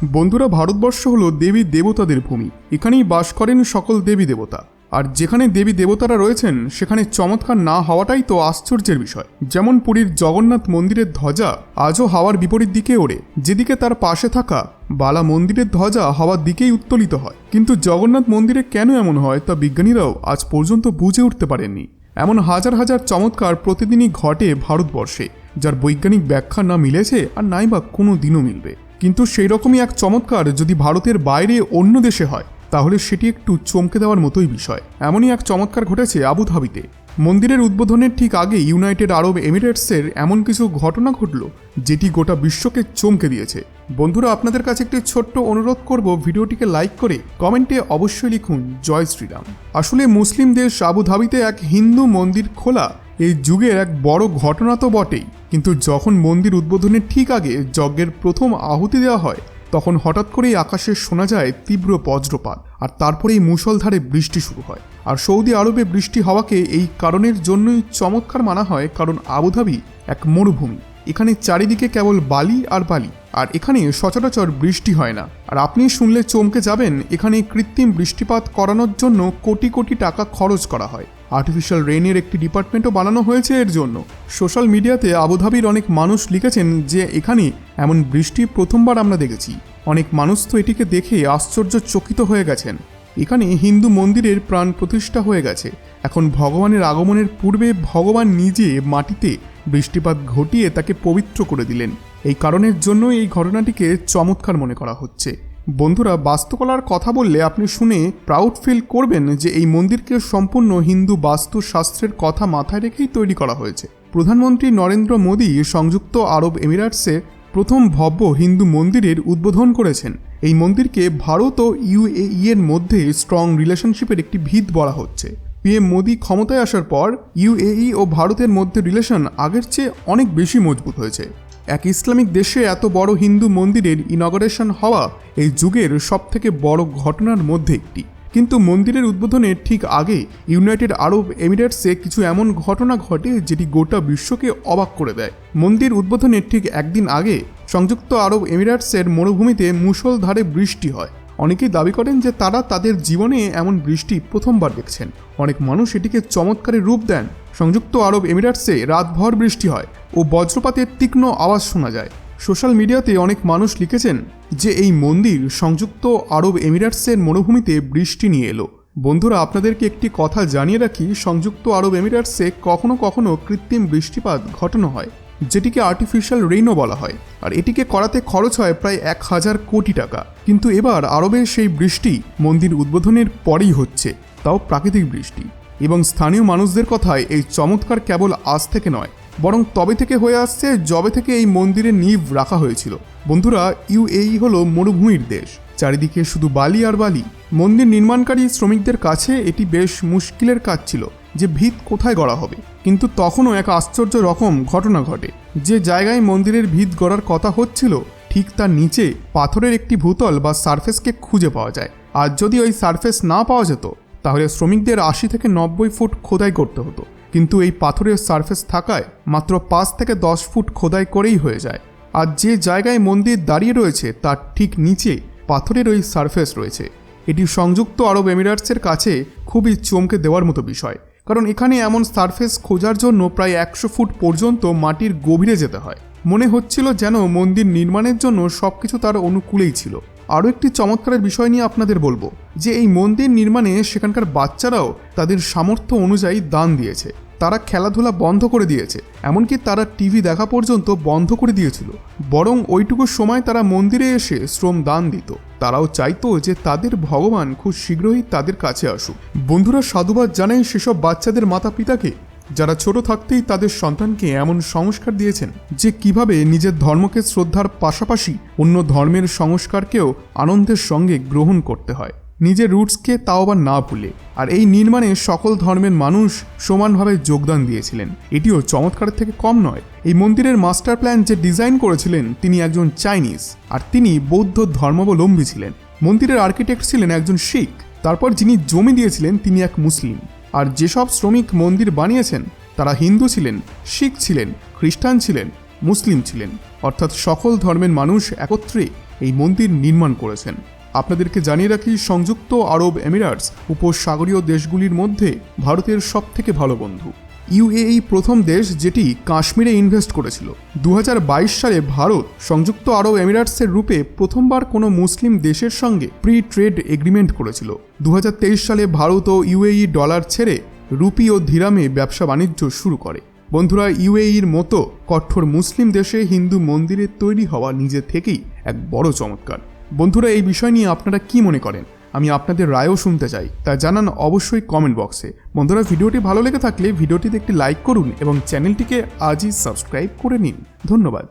বন্ধুরা, ভারতবর্ষ হলো দেবী দেবতাদের ভূমি। এখানেই বাস করেন সকল দেবী দেবতা। আর যেখানে দেবী দেবতারা রয়েছেন সেখানে চমৎকার না হওয়াটাই তো আশ্চর্যের বিষয়। যেমন পুরীর জগন্নাথ মন্দিরের ধ্বজা আজও হাওয়ার বিপরীত দিকে ওড়ে, যেদিকে তার পাশে থাকা বালা মন্দিরের ধ্বজা হাওয়ার দিকেই উত্তোলিত হয়। কিন্তু জগন্নাথ মন্দিরে কেন এমন হয় তা বিজ্ঞানীরাও আজ পর্যন্ত বুঝে উঠতে পারেননি। এমন হাজার হাজার চমৎকার প্রতিদিনই ঘটে ভারতবর্ষে, যার বৈজ্ঞানিক ব্যাখ্যা না মিলেছে আর নাই বা কোনো দিনও মিলবে। কিন্তু সেই রকমই এক চমৎকার যদি ভারতের বাইরে অন্য দেশে হয় তাহলে সেটি একটু চমকে দেওয়ার মতোই বিষয়। এমনই এক চমৎকার ঘটেছে আবুধাবিতে। মন্দিরের উদ্বোধনের ঠিক আগে ইউনাইটেড আরব এমিরেটসের এমন কিছু ঘটনা ঘটল যেটি গোটা বিশ্বকে চমকে দিয়েছে। বন্ধুরা, আপনাদের কাছে একটি ছোট্ট অনুরোধ করব, ভিডিওটিকে লাইক করে কমেন্টে অবশ্যই লিখুন জয় শ্রীরাম। আসলে মুসলিম দেশ আবুধাবিতে এক হিন্দু মন্দির খোলা এই যুগের এক বড় ঘটনা তো বটেই, কিন্তু যখন মন্দির উদ্বোধনের ঠিক আগে যজ্ঞের প্রথম আহুতি দেওয়া হয় তখন হঠাৎ করেই আকাশে শোনা যায় তীব্র বজ্রপাত, আর তারপরেই মুষলধারে বৃষ্টি শুরু হয়। আর সৌদি আরবে বৃষ্টি হওয়াকে এই কারণের জন্যই চমৎকার মানা হয়, কারণ আবুধাবি এক মরুভূমি। এখানে চারিদিকে কেবল বালি আর বালি, আর এখানে সচরাচর বৃষ্টি হয় না। আর আপনি শুনলে চমকে যাবেন, এখানে কৃত্রিম বৃষ্টিপাত করানোর জন্য কোটি কোটি টাকা খরচ করা হয়। আর্টিফিশিয়াল রেইনের একটি ডিপার্টমেন্টও বানানো হয়েছে এর জন্য। সোশ্যাল মিডিয়াতে আবুধাবির অনেক মানুষ লিখেছেন যে এখানে এমন বৃষ্টি প্রথমবার আমরা দেখেছি। অনেক মানুষ তো এটিকে দেখে আশ্চর্যচকিত হয়ে গেছেন। এখানে হিন্দু মন্দিরের প্রাণ প্রতিষ্ঠা হয়ে গেছে। এখন ভগবানের আগমনের পূর্বে ভগবান নিজে মাটিতে বৃষ্টিপাত ঘটিয়ে তাকে পবিত্র করে দিলেন। এই কারণের জন্য এই ঘটনাটিকে চমৎকার মনে করা হচ্ছে। বন্ধুরা, বাস্তুকলার কথা বললে আপনি শুনে প্রাউড ফিল করবেন যে এই মন্দিরকে সম্পূর্ণ হিন্দু বাস্তুশাস্ত্রের কথা মাথায় রেখেই তৈরি করা হয়েছে। প্রধানমন্ত্রী নরেন্দ্র মোদী সংযুক্ত আরব এমিরেটসে প্রথম ভব্য হিন্দু মন্দিরের উদ্বোধন করেছেন। এই মন্দিরকে ভারত ও ইউএই এর মধ্যে স্ট্রং রিলেশনশিপের একটি ভিত বলা হচ্ছে। পিএম মোদী ক্ষমতায় আসার পর ইউএই ও ভারতের মধ্যে রিলেশন আগের চেয়ে অনেক বেশি মজবুত হয়েছে। এক ইসলামিক দেশে এত বড় হিন্দু মন্দিরের ইনগরেশন হওয়া এই যুগের সবথেকে বড় ঘটনার মধ্যে একটি। কিন্তু মন্দিরের উদ্বোধনের ঠিক আগে ইউনাইটেড আরব এমিরেটসে কিছু এমন ঘটনা ঘটে যেটি গোটা বিশ্বকে অবাক করে দেয়। মন্দির উদ্বোধনের ঠিক একদিন আগে সংযুক্ত আরব এমিরেটসের মরুভূমিতে মুষলধারে বৃষ্টি হয়। অনেকেই দাবি করেন যে তারা তাদের জীবনে এমন বৃষ্টি প্রথমবার দেখছেন। অনেক মানুষ এটিকে চমৎকারের রূপ দেন। সংযুক্ত আরব এমিরেটসে রাতভর বৃষ্টি হয় ও বজ্রপাতের তীক্ষ্ণ আওয়াজ শোনা যায়। সোশ্যাল মিডিয়াতে অনেক মানুষ লিখেছেন যে এই মন্দির সংযুক্ত আরব এমিরেটসের মরুভূমিতে বৃষ্টি নিয়ে এলো। বন্ধুরা, আপনাদেরকে একটি কথা জানিয়ে রাখি, সংযুক্ত আরব এমিরেটসে কখনো কখনো কৃত্রিম বৃষ্টিপাত ঘটানো হয়, যেটিকে আর্টিফিশিয়াল রেইনও বলা হয়। আর এটিকে করাতে খরচ হয় প্রায় 1000 কোটি টাকা। কিন্তু এবার আরবে সেই বৃষ্টি মন্দির উদ্বোধনের পরেই হচ্ছে, তাও প্রাকৃতিক বৃষ্টি। এবং স্থানীয় মানুষদের কথায় এই চমৎকার কেবল আজ থেকে নয়, বরং তবে থেকে হয়ে আসছে যবে থেকে এই মন্দিরের নীঁভ রাখা হয়েছিল। বন্ধুরা, ইউএই হলো মরুভূমির দেশ, চারিদিকে শুধু বালি আর বালি। মন্দির নির্মাণকারী শ্রমিকদের কাছে এটি বেশ মুশকিলের কাজ ছিল যে ভিত কোথায় গড়া হবে। কিন্তু তখনও এক আশ্চর্য রকম ঘটনা ঘটে। যে জায়গায় মন্দিরের ভিত গড়ার কথা হচ্ছিল ঠিক তার নিচে পাথরের একটি ভূতল বা সারফেসকে খুঁজে পাওয়া যায়। আর যদি ওই সারফেস না পাওয়া যেত তাহলে শ্রমিকদের 80 থেকে 90 ফুট খোদাই করতে হতো। কিন্তু এই পাথরের সারফেস থাকায় মাত্র 5 থেকে 10 ফুট খোদাই করেই হয়ে যায়। আর যে জায়গায় মন্দির দাঁড়িয়ে রয়েছে তার ঠিক নিচে পাথরের ওই সারফেস রয়েছে। এটি সংযুক্ত আরব এমিরেটসের কাছে খুবই চমকে দেওয়ার মতো বিষয়, কারণ এখানে এমন সারফেস খোঁজার জন্য প্রায় 100 ফুট পর্যন্ত মাটির গভীরে যেতে হয়। মনে হচ্ছিল যেন মন্দির নির্মাণের জন্য সবকিছু তার অনুকূলেই ছিল। আরও একটি চমৎকারের বিষয় নিয়ে আপনাদের বলবো যে এই মন্দির নির্মাণে সেখানকার বাচ্চারাও তাদের সামর্থ্য অনুযায়ী দান দিয়েছে। তারা খেলাধুলা বন্ধ করে দিয়েছে, এমনকি তারা টিভি দেখা পর্যন্ত বন্ধ করে দিয়েছিল। বরং ওইটুকু সময় তারা মন্দিরে এসে শ্রম দান দিত। তারাও চাইতো যে তাদের ভগবান খুব শীঘ্রই তাদের কাছে আসুক। বন্ধুরা, সাধুবাদ জানাই সেসব বাচ্চাদের মাতা পিতাকে যারা ছোট থাকতেই তাদের সন্তানকে এমন সংস্কার দিয়েছেন যে কিভাবে নিজের ধর্মকে শ্রদ্ধার পাশাপাশি অন্য ধর্মের সংস্কারকেও আনন্দের সঙ্গে গ্রহণ করতে হয়, নিজের রুটসকে তাও আবার না ভুলে। আর এই নির্মাণে সকল ধর্মের মানুষ সমানভাবে যোগদান দিয়েছিলেন। এটিও চমৎকারের থেকে কম নয়। এই মন্দিরের মাস্টার প্ল্যান যে ডিজাইন করেছিলেন তিনি একজন চাইনিজ, আর তিনি বৌদ্ধ ধর্মাবলম্বী ছিলেন। মন্দিরের আর্কিটেক্ট ছিলেন একজন শিখ। তারপর যিনি জমি দিয়েছিলেন তিনি এক মুসলিম। আর যেসব শ্রমিক মন্দির বানিয়েছেন তারা হিন্দু ছিলেন, শিখ ছিলেন, খ্রিস্টান ছিলেন, মুসলিম ছিলেন, অর্থাৎ সকল ধর্মের মানুষ একত্রে এই মন্দির নির্মাণ করেছেন। আপনাদেরকে জানিয়ে রাখি, সংযুক্ত আরব এমিরেটস উপসাগরীয় দেশগুলির মধ্যে ভারতের সবথেকে ভালো বন্ধু। ইউএই প্রথম দেশ যেটি কাশ্মীরে ইনভেস্ট করেছিল। 2022 সালে ভারত সংযুক্ত আরব এমিরেটসের রূপে প্রথমবার কোনো মুসলিম দেশের সঙ্গে প্রি ট্রেড এগ্রিমেন্ট করেছিল। 2023 সালে ভারত ও ইউএই ডলার ছেড়ে রুপি ও ধীরামে ব্যবসা বাণিজ্য শুরু করে। বন্ধুরা, ইউএইর মতো কঠোর মুসলিম দেশে হিন্দু মন্দিরের তৈরি হওয়া নিজে থেকেই এক বড় চমৎকার। বন্ধুরা, এই বিষয় নিয়ে আপনারা কি মনে করেন? আমি আপনাদের রায়ও শুনতে চাই, তা জানান অবশ্যই কমেন্ট বক্সে। বন্ধুরা, ভিডিওটি ভালো লেগে থাকলে ভিডিওটিতে একটি লাইক করুন এবং চ্যানেলটিকে আজই সাবস্ক্রাইব করে নিন। ধন্যবাদ।